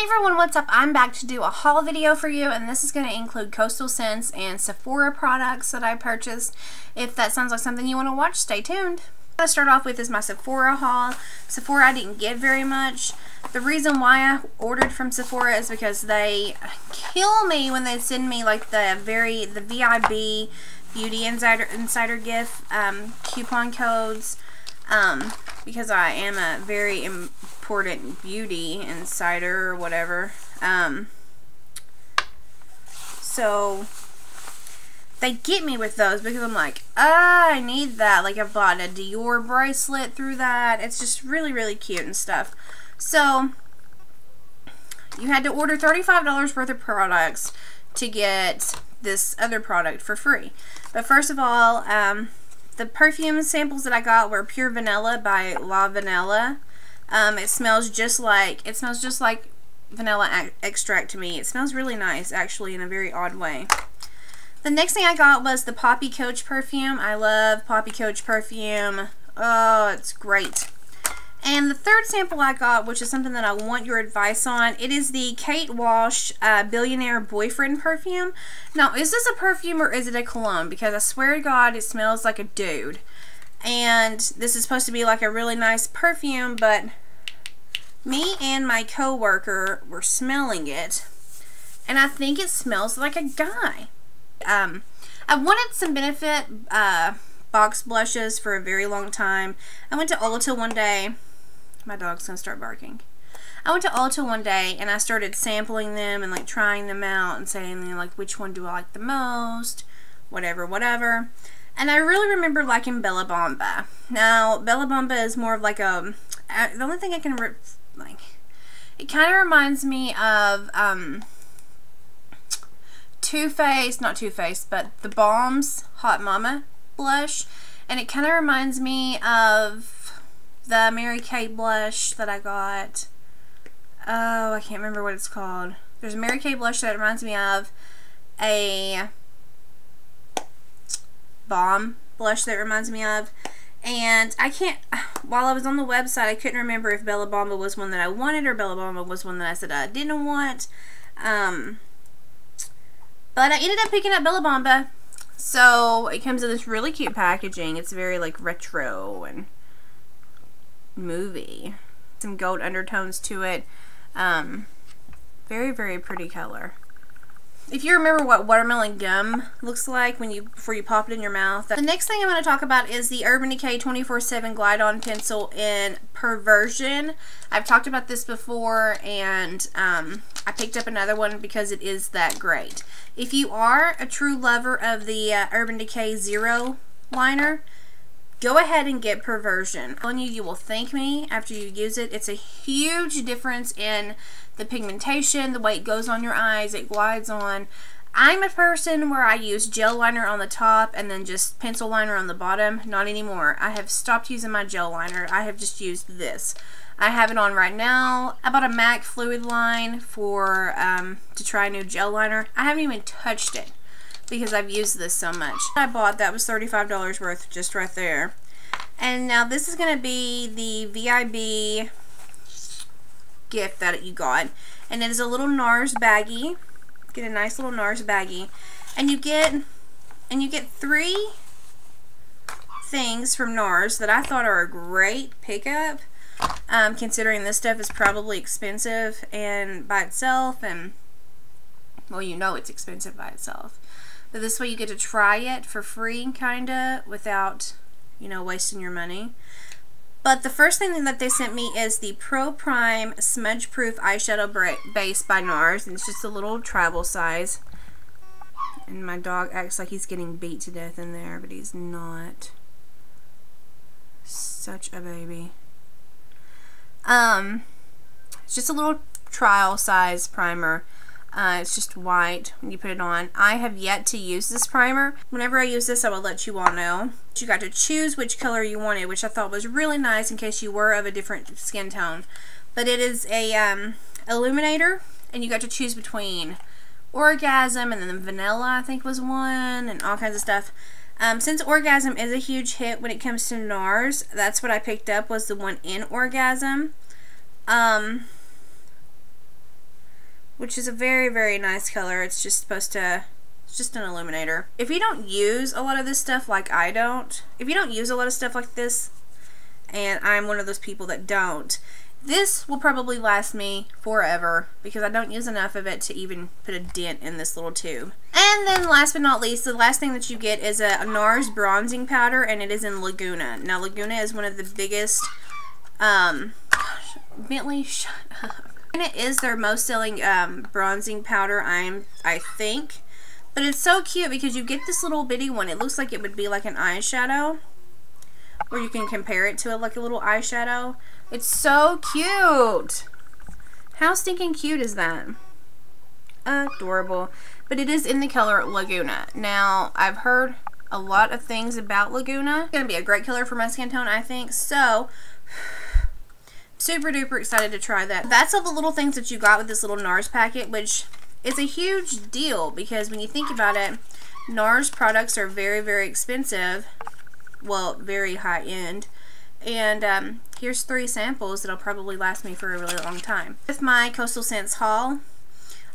everyone, what's up? I'm back to do a haul video for you, and this is going to include Coastal Scents and Sephora products that I purchased. If that sounds like something you want to watch, stay tuned. What I start off with is my Sephora haul. Sephora I didn't get very much. The reason why I ordered from Sephora is because they kill me when they send me like the VIB Beauty Insider gift coupon codes, because I am a very important beauty insider or whatever. So they get me with those because I'm like, I need that. Like, I've bought a Dior bracelet through that. It's just really, really cute and stuff. So you had to order $35 worth of products to get this other product for free. But first of all, the perfume samples that I got were Pure Vanilla by La Vanilla. It smells just like vanilla extract to me. It smells really nice, actually, in a very odd way. The next thing I got was the Poppy Coach perfume. I love Poppy Coach perfume. Oh, it's great. And the third sample I got, which is something that I want your advice on, it is the Kate Walsh Billionaire Boyfriend perfume. Now, is this a perfume or is it a cologne? Because I swear to God, it smells like a dude. And this is supposed to be like a really nice perfume, but me and my co-worker were smelling it, and I think it smells like a guy. I wanted some Benefit box blushes for a very long time. I went to Ulta one day. My dog's gonna start barking. I went to Ulta one day and I started sampling them and like trying them out and saying, you know, like, which one do I like the most, whatever. And I really remember liking Bella Bomba. Now, Bella Bomba is more of like a, the only thing I can like, it kind of reminds me of Too Faced, not Too Faced, but the Balm's Hot Mama blush, and it kind of reminds me of the Mary Kay blush that I got. Oh, I can't remember what it's called. There's a Mary Kay blush that reminds me of a Balm blush that reminds me of, and I can't, while I was on the website, I couldn't remember if Bella Bomba was one that I wanted or Bella Bomba was one that I said I didn't want. But I ended up picking up Bella Bomba. So it comes in this really cute packaging. It's very like retro and movie. Some gold undertones to it. Very, very pretty color. If you remember what watermelon gum looks like before you pop it in your mouth. The next thing I'm going to talk about is the Urban Decay 24/7 Glide On Pencil in Perversion. I've talked about this before, and I picked up another one because it is that great. If you are a true lover of the Urban Decay Zero liner, go ahead and get Perversion. I'm telling you, you will thank me after you use it. It's a huge difference in the pigmentation, the way it goes on your eyes, it glides on. I'm a person where I use gel liner on the top and then just pencil liner on the bottom. Not anymore. I have stopped using my gel liner. I have just used this. I have it on right now. I bought a MAC fluid line for to try a new gel liner. I haven't even touched it because I've used this so much. I bought that was $35 worth just right there. And now this is going to be the VIB gift that you got, and it is a little NARS baggie. Get a nice little NARS baggie, and you get 3 things from NARS that I thought are a great pickup, considering this stuff is probably expensive and by itself, and well, you know it's expensive by itself, but this way you get to try it for free, kinda, without, you know, wasting your money. But the first thing that they sent me is the Pro Prime Smudge Proof Eyeshadow Base by NARS. And it's just a little travel size. And my dog acts like he's getting beat to death in there, but he's not. Such a baby. It's just a little trial size primer. It's just white when you put it on. I have yet to use this primer. Whenever I use this, I will let you all know. You got to choose which color you wanted, which I thought was really nice in case you were of a different skin tone. But it is a illuminator, and you got to choose between Orgasm and then Vanilla, I think was one, and all kinds of stuff. Since Orgasm is a huge hit when it comes to NARS, that's what I picked up, was the one in Orgasm. which is a very, very nice color. It's just supposed to, it's just an illuminator. If you don't use a lot of this stuff like I don't, if you don't use a lot of stuff like this, and I'm one of those people that don't, this will probably last me forever because I don't use enough of it to even put a dent in this little tube. And then last but not least, the last thing that you get is a NARS bronzing powder, and it is in Laguna. Now Laguna is one of the biggest, Bentley, shut up. And it is their most selling bronzing powder, I think. But it's so cute because you get this little bitty one. It looks like it would be like an eyeshadow, or you can compare it to like a little eyeshadow. It's so cute. How stinking cute is that? Adorable. But it is in the color Laguna. Now, I've heard a lot of things about Laguna. It's going to be a great color for my skin tone, I think. So, super duper excited to try that. That's all the little things that you got with this little NARS packet, which is a huge deal because when you think about it, NARS products are very, very expensive. Well, very high end. And here's 3 samples that'll probably last me for a really long time. With my Coastal Scents haul,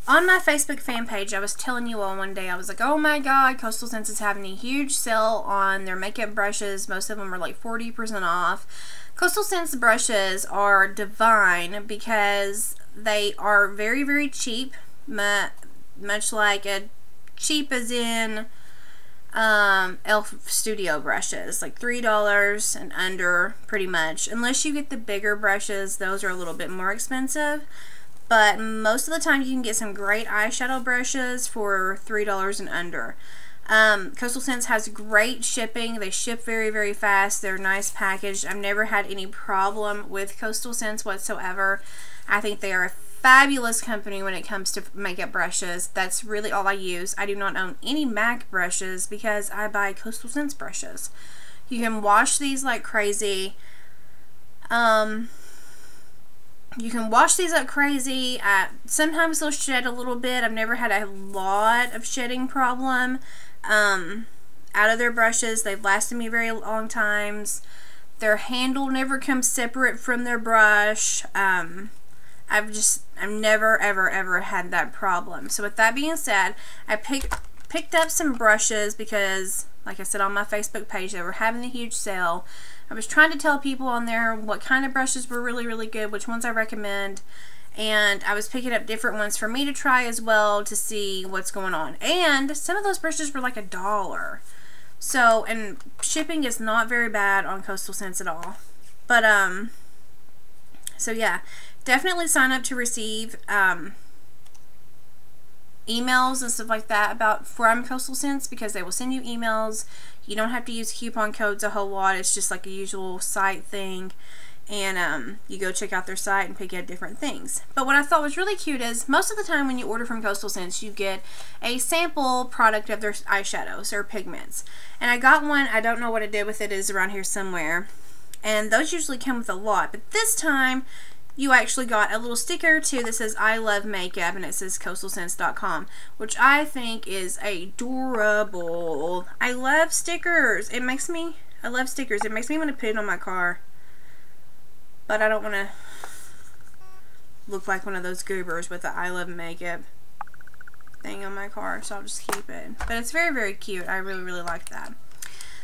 on my Facebook fan page, I was telling you all one day, I was like, oh my god, Coastal Scents is having a huge sale on their makeup brushes. Most of them are like 40% off. Coastal Scents brushes are divine because they are very, very cheap, much like a cheap as in e.l.f. Studio brushes, like $3 and under pretty much. Unless you get the bigger brushes, those are a little bit more expensive. But most of the time you can get some great eyeshadow brushes for $3 and under. Coastal Scents has great shipping. They ship very, very fast. They're nice packaged. I've never had any problem with Coastal Scents whatsoever. I think they are a fabulous company when it comes to makeup brushes. That's really all I use. I do not own any MAC brushes because I buy Coastal Scents brushes. You can wash these like crazy. You can wash these up crazy. Sometimes they'll shed a little bit. I've never had a lot of shedding problem out of their brushes. They've lasted me very long times. Their handle never comes separate from their brush. I've never ever had that problem. So with that being said, I picked up some brushes because, like I said on my Facebook page, they were having a huge sale. I was trying to tell people on there what kind of brushes were really, really good, which ones I recommend, and I was picking up different ones for me to try as well to see what's going on. And some of those brushes were like $1. So, and shipping is not very bad on Coastal Scents at all. But so yeah, definitely sign up to receive emails and stuff like that from Coastal Scents because they will send you emails. You don't have to use coupon codes a whole lot. It's just like a usual site thing. And you go check out their site and pick out different things. But what I thought was really cute is most of the time when you order from Coastal Scents, you get a sample product of their eyeshadows or pigments. And I got one. I don't know what I did with it. It is around here somewhere. And those usually come with a lot. But this time, you actually got a little sticker too that says I love makeup, and it says coastalscents.com, which I think is adorable. I love stickers. I love stickers. It makes me want to put it on my car. But I don't want to look like one of those goobers with the I love makeup thing on my car, so I'll just keep it. But it's very, very cute. I really, really like that.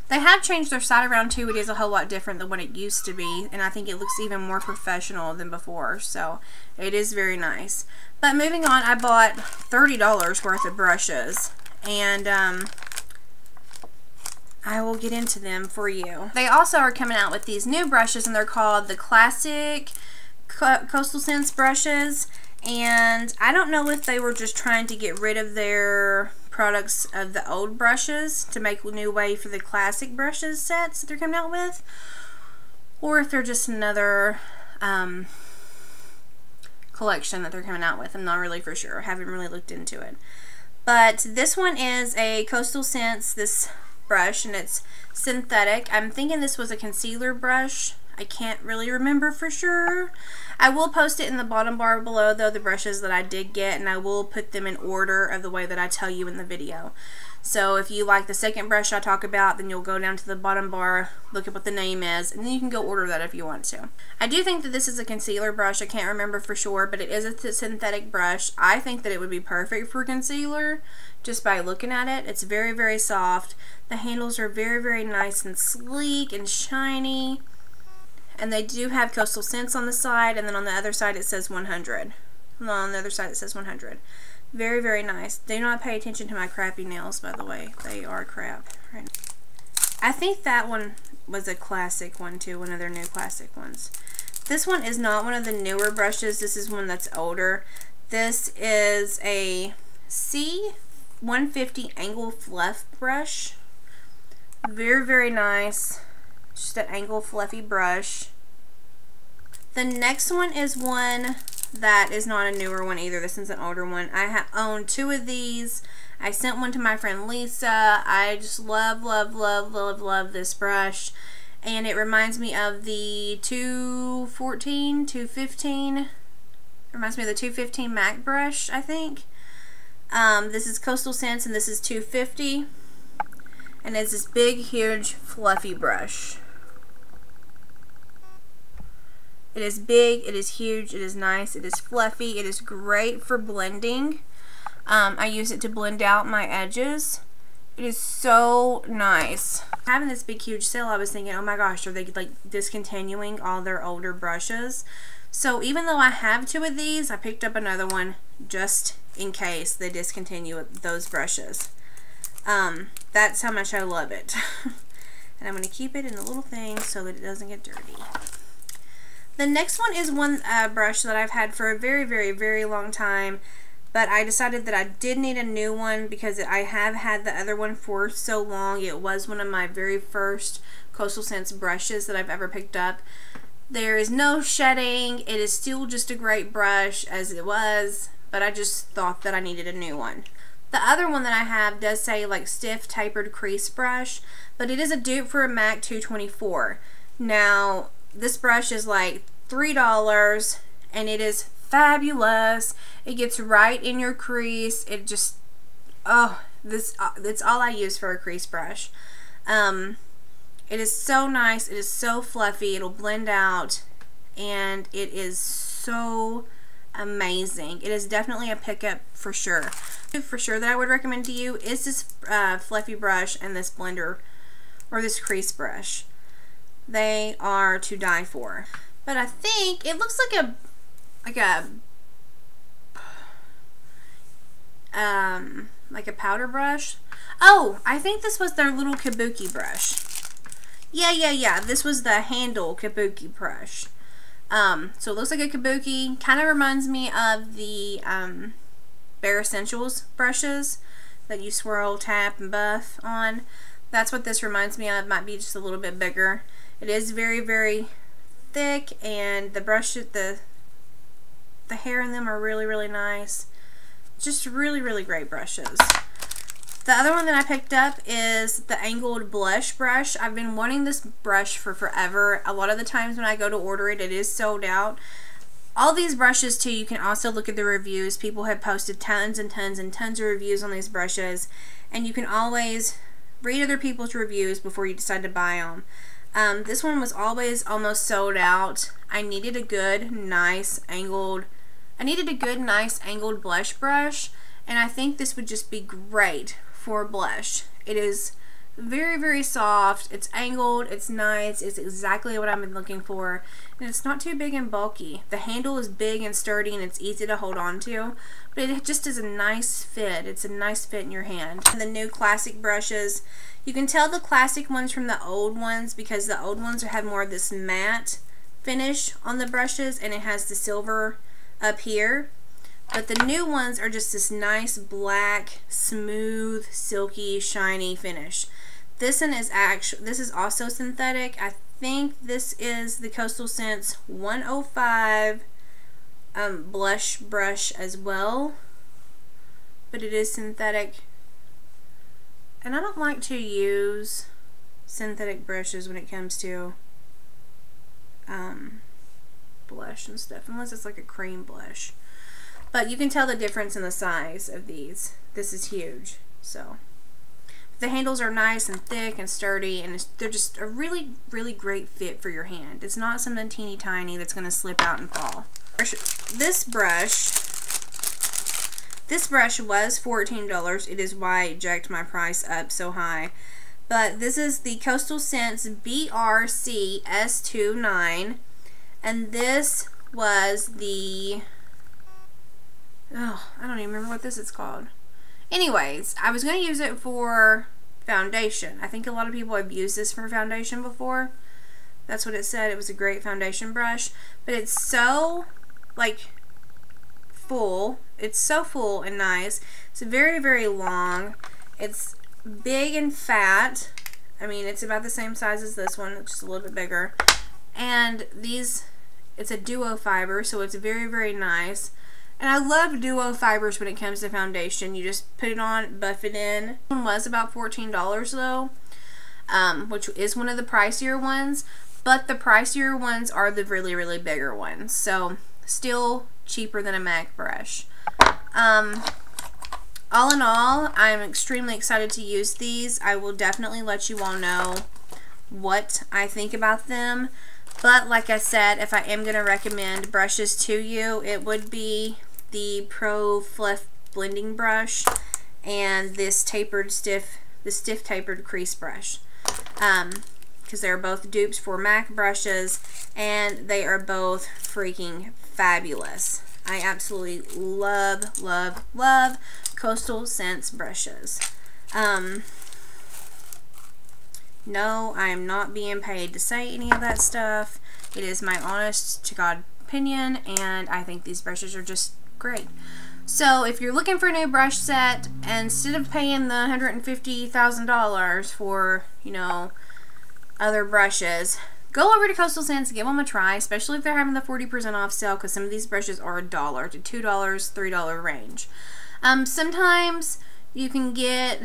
They have changed their site around too. It is a whole lot different than what it used to be, and I think it looks even more professional than before, so it is very nice. But moving on, I bought $30 worth of brushes, and I will get into them for you. They also are coming out with these new brushes, and they're called the Classic Coastal Scents brushes, and I don't know if they were just trying to get rid of their products of the old brushes to make a new way for the classic brushes sets that they're coming out with, or if they're just another collection that they're coming out with. I'm not really for sure. I haven't really looked into it. But this one is a Coastal Scents, this brush, and it's synthetic. I'm thinking this was a concealer brush. I can't really remember for sure. I will post it in the bottom bar below though, the brushes that I did get, and I will put them in order of the way that I tell you in the video. So if you like the second brush I talk about, then you'll go down to the bottom bar, look at what the name is, and then you can go order that if you want to. I do think that this is a concealer brush. I can't remember for sure, but it is a synthetic brush. I think that it would be perfect for concealer just by looking at it. It's very, very soft. The handles are very, very nice and sleek and shiny. And they do have Coastal Scents on the side, and then on the other side it says 100. Well, on the other side it says 100. Very, very nice. Do not pay attention to my crappy nails, by the way. They are crap right now. I think that one was a classic one too, one of their new classic ones. This one is not one of the newer brushes. This is one that's older. This is a C150 Angle Fluff brush. Very, very nice. Just an angle fluffy brush. The next one is one that is not a newer one either. This is an older one. I have owned 2 of these. I sent one to my friend Lisa. I just love, love, love, love, love this brush. And it reminds me of the 215. Reminds me of the 215 MAC brush, I think. This is Coastal Scents, and this is 250. And it's this big, huge, fluffy brush. It is big, it is huge, it is nice, it is fluffy, it is great for blending. I use it to blend out my edges. It is so nice. Having this big, huge sale, I was thinking, oh my gosh, are they like discontinuing all their older brushes? So even though I have 2 of these, I picked up another one just in case they discontinue those brushes. That's how much I love it. And I'm going to keep it in a little thing so that it doesn't get dirty. The next one is one brush that I've had for a very, very, very long time, but I decided that I did need a new one because I have had the other one for so long. It was one of my very first Coastal Scents brushes that I've ever picked up. There is no shedding. It is still just a great brush as it was, but I just thought that I needed a new one. The other one that I have does say like stiff tapered crease brush, but it is a dupe for a MAC 224. Now, this brush is like $3 and it is fabulous. It gets right in your crease. It just, oh, it's all I use for a crease brush. It is so nice. It is so fluffy. It'll blend out and it is so amazing. It is definitely a pickup for sure. For sure that I would recommend to you is this fluffy brush and this blender or this crease brush. They are to die for. But I think it looks like a powder brush. Oh, I think this was their little kabuki brush. Yeah. This was the handle kabuki brush. So it looks like a kabuki. Kind of reminds me of the Bare Essentials brushes that you swirl, tap, and buff on. That's what this reminds me of. It might be just a little bit bigger. It is very, very thick, and the brush, the hair in them are really, really nice. Just really, really great brushes. The other one that I picked up is the angled blush brush. I've been wanting this brush for forever. A lot of the times when I go to order it, it is sold out. All these brushes too, you can also look at the reviews. People have posted tons and tons and tons of reviews on these brushes, and you can always read other people's reviews before you decide to buy them. This one was always almost sold out. I needed a good, nice angled blush brush, and I think this would just be great for blush. It is very, very soft. It's angled. It's nice. It's exactly what I've been looking for, and it's not too big and bulky. The handle is big and sturdy, and it's easy to hold on to, but it just is a nice fit. It's a nice fit in your hand. And the new classic brushes, you can tell the classic ones from the old ones because the old ones have more of this matte finish on the brushes, and it has the silver up here. But the new ones are just this nice black, smooth, silky, shiny finish. This one is this is also synthetic. I think this is the Coastal Scents 105 blush brush as well, but it is synthetic. And I don't like to use synthetic brushes when it comes to blush and stuff, unless it's like a cream blush. But you can tell the difference in the size of these. This is huge. So the handles are nice and thick and sturdy, and they're just a really, really great fit for your hand. It's not something teeny tiny that's going to slip out and fall. This brush was $14. It is why it jacked my price up so high. But this is the Coastal Scents BRC S29, and this was the, oh, I don't even remember what this is called. Anyways, I was going to use it for foundation. I think a lot of people have used this for foundation before. That's what it said. It was a great foundation brush. But it's so, like, full. It's so full and nice. It's very, very long. It's big and fat. I mean, it's about the same size as this one, just a little bit bigger. And these, it's a duo fiber, so it's very, very nice. And I love duo fibers when it comes to foundation. You just put it on, buff it in. This one was about $14 though, which is one of the pricier ones. But the pricier ones are the really, really bigger ones. So still cheaper than a MAC brush. All in all, I'm extremely excited to use these. I will definitely let you all know what I think about them. But like I said, if I am going to recommend brushes to you, it would be the Pro Fluff blending brush and this stiff tapered crease brush, because they're both dupes for MAC brushes, and they are both freaking fabulous. I absolutely love, love, love Coastal Scents brushes. No, I am not being paid to say any of that stuff. It is my honest to God opinion, and I think these brushes are just great. So if you're looking for a new brush set, instead of paying the $150,000 for, you know, other brushes, go over to Coastal Scents, give them a try, especially if they're having the 40% off sale, because some of these brushes are $1 to $2, $3 range. Sometimes you can get,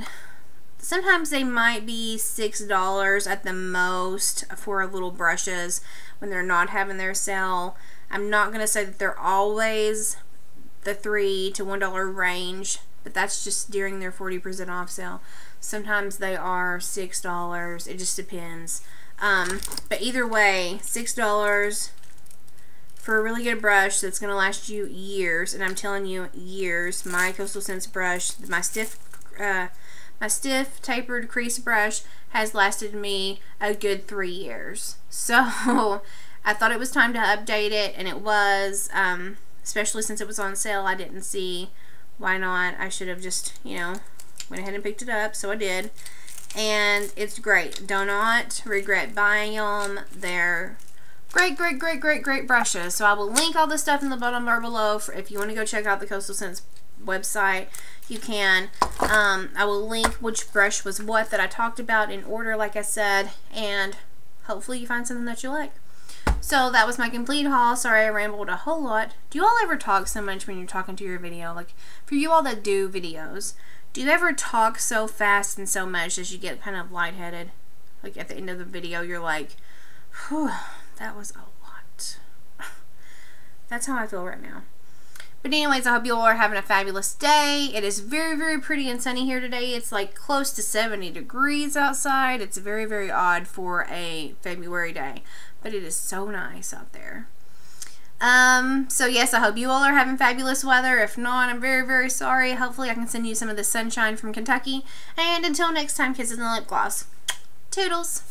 sometimes they might be $6 at the most for little brushes when they're not having their sale. I'm not going to say that they're always the $3 to $1 range, but that's just during their 40% off sale. Sometimes they are $6. It just depends. But either way, $6 for a really good brush that's going to last you years, and I'm telling you, years. My Coastal Scents brush, my stiff tapered crease brush, has lasted me a good 3 years. So I thought it was time to update it, and it was, especially since it was on sale. I didn't see why not. I should have just, you know, went ahead and picked it up, so I did. And it's great. Do not regret buying them. They're great, great, great, great, great brushes. So I will link all this stuff in the bottom bar below. If you want to go check out the Coastal Scents website, you can. I will link which brush was what that I talked about in order, like I said, and hopefully you find something that you like. So that was my complete haul. Sorry I rambled a whole lot. Do you all ever talk so much when you're talking to your video? Like, for you all that do videos, do you ever talk so fast and so much as you get kind of lightheaded? Like at the end of the video, you're like, whew, that was a lot. That's how I feel right now. But anyways, I hope you all are having a fabulous day. It is very, very pretty and sunny here today. It's like close to 70 degrees outside. It's very, very odd for a February day, but it is so nice out there. So yes, I hope you all are having fabulous weather. If not, I'm very, very sorry. Hopefully I can send you some of the sunshine from Kentucky. And until next time, kisses and lip gloss. Toodles.